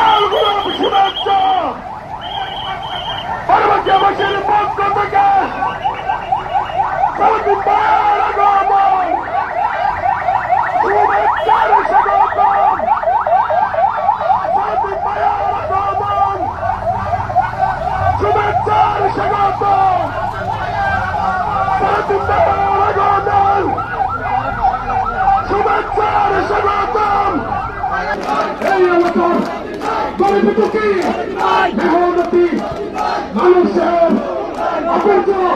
লাল গোলাপ শুভেচ্ছা পরবর্তীবাসীর পক্ষ থেকে শুভেচ্ছার স্বাগতম শুভেচ্ছার স্বাগতম শুভেচ্ছার স্বাগতম এই এলাকার গরিব দুঃখী মেহনতি মানুষের আবর্জনা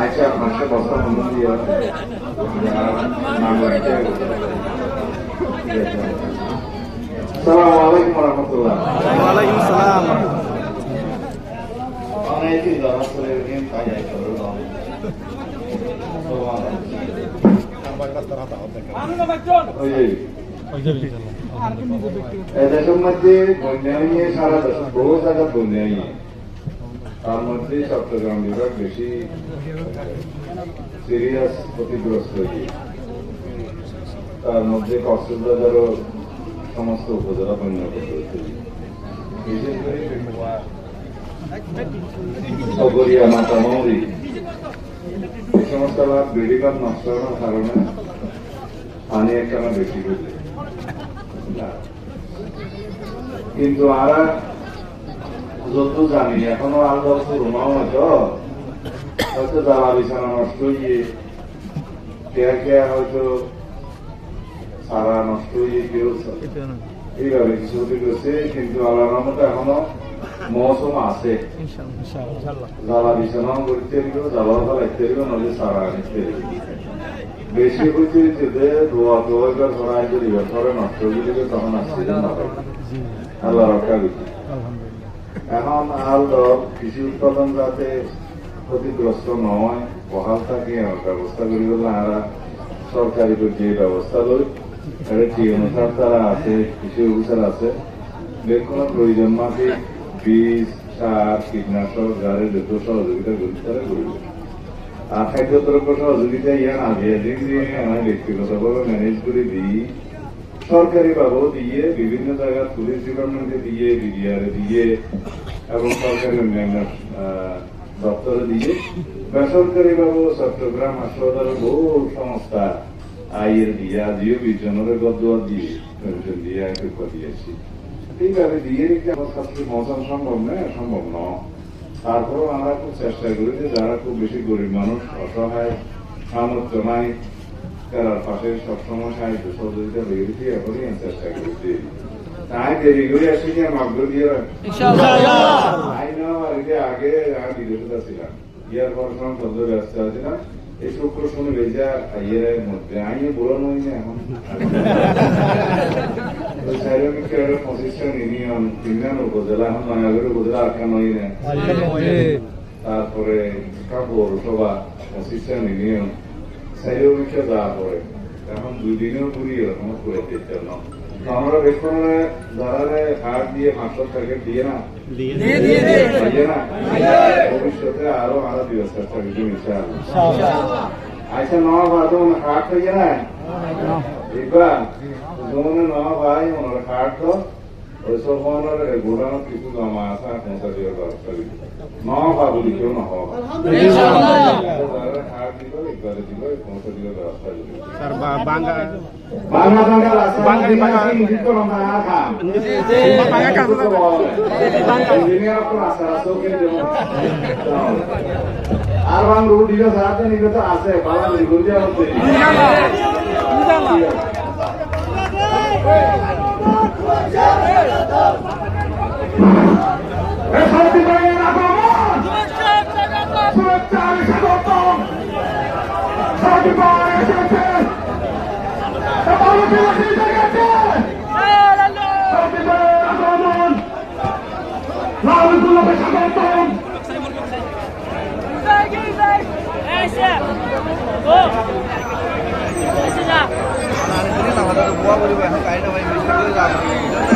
আচ্ছা 500 বস্তা মূল্য দিয়ে সালাম আলাইকুম রহমতুল্লাহ ওয়ালাইকুম সালাম অনেকেই যারা চলে গেছেন তাই এদেশের মধ্যে বন্যা নিয়ে সারা দেশ বহু জায়গা বন্যা নিয়ে তার মধ্যে চট্টগ্রাম বিভাগ বেশি সিরিয়াস ক্ষতিগ্রস্ত হয়েছে তার মধ্যে কক্সবাজারও সমস্ত উপজেলা বন্যাগ্রস্ত হয়েছে বিশেষ করে সগরিয়া মাতামৌরি এই সমস্ত বেড়িবাঁধ নষ্ট হওয়ার কারণে পানি একখানা বেশি হয়েছে কিন্তু আমরা যত জানি এখনো আলাদা রুমাও হয়তো জ্বালা বিছানা নষ্ট হয়ে কেয়া কেয়া হয়তো সারা নষ্ট হয়ে কেউ এইভাবে কিছু করছে কিন্তু আল্লাহর রহমতে এখনো মৌসুম আছে জ্বালা বিছানাও করতে দিল জ্বালাও ফেলাইতে দিল নদী সারা আনতে দিল বেশি হচ্ছে যে ধোয়া ধোয়াইবার ধরা যদি ঘরে নষ্ট হয়ে দিলে তখন আসছে আল্লাহ রক্ষা করছে এখন আল কৃষি উৎপাদন যাতে ক্ষতিগ্রস্ত নয় বহাল থাকে ব্যবস্থা করি বলে আমরা সরকারি যে ব্যবস্থা লই ঠিক অনুসার তারা আছে কৃষি অফিসার আছে যে কোনো প্রয়োজন মাফিক বীজ সার কীটনাশক গাড়ির যত সহযোগিতা করি তারা করবে আর খাদ্য দ্রব্য সহযোগিতা ইয়ান আগে দিয়ে আমি ব্যক্তিগতভাবে ম্যানেজ করে দিই সরকারি ভাবেও দিয়ে বিভিন্ন জায়গায় পুলিশ ডিপার্টমেন্টে দিয়ে বিডিআর দিয়ে এবং সরকারি অন্যান্য দপ্তরে দিয়ে বেসরকারি ভাবেও চট্টগ্রাম হাসপাতালের বহু সংস্থা আইয়ের দিয়ে আজিও 20 জনের গদ্দুয়ার দিয়ে পেনশন দিয়ে দিয়েছি এইভাবে দিয়ে আমার ছাত্রী মৌসুম সম্ভব নয় সম্ভব নয় তারপরেও আমরা খুব চেষ্টা করি যে যারা খুব বেশি গরিব মানুষ অসহায় সামর্থ্য নাই তার পাশে সবসময় সাহায্য সহযোগিতা হয়ে গেছি এখনই চেষ্টা করছি তাই দেরি করে আসি কি মাগদুর দিয়ে আগে আমি বিদেশে ছিলাম ইয়ার পর সন্ধ্যে ব্যস্ত আছিলাম এই শুক্র শুনে ভেজা ইয়ের মধ্যে আইনে বলানো হয়নি এখন ইউনিয়ন তিনজন উপজেলা এখন নয়াগড় উপজেলা আটকানো হয় না তারপরে পৌরসভা অসিস্ট্যান্ট ইউনিয়ন চারিদিকে যাওয়া পরে এখন 2 দিনেও ঘুরি এরকম করে দিতে না আমরা বেতনে যারা হাট দিয়ে 500 টাকা দিয়ে না ভবিষ্যতে আরো দিবস চেষ্টা করছি ইনশাআল্লাহ আচ্ছা নয়া ভাত হাট হয়ে না এবার জমনে নয়া ভাই ওনার হাট তো ওই সব গোডানো কিছু জমা আছে পৌঁছা দেওয়ার ব্যবস্থা করি নয়া ভাত বলি কেউ না হওয়া হাট দিব একবারে দিব পৌঁছা দেওয়ার ব্যবস্থা করি স্যার বাঙ্গা আর বাং রুটি সাথে নিবে তো আছে বাবা ঘুরতে হচ্ছে নানি আমাদের বোয়া বলিব এখন গাড়ি না ভাই মিষ্টি করে যাবো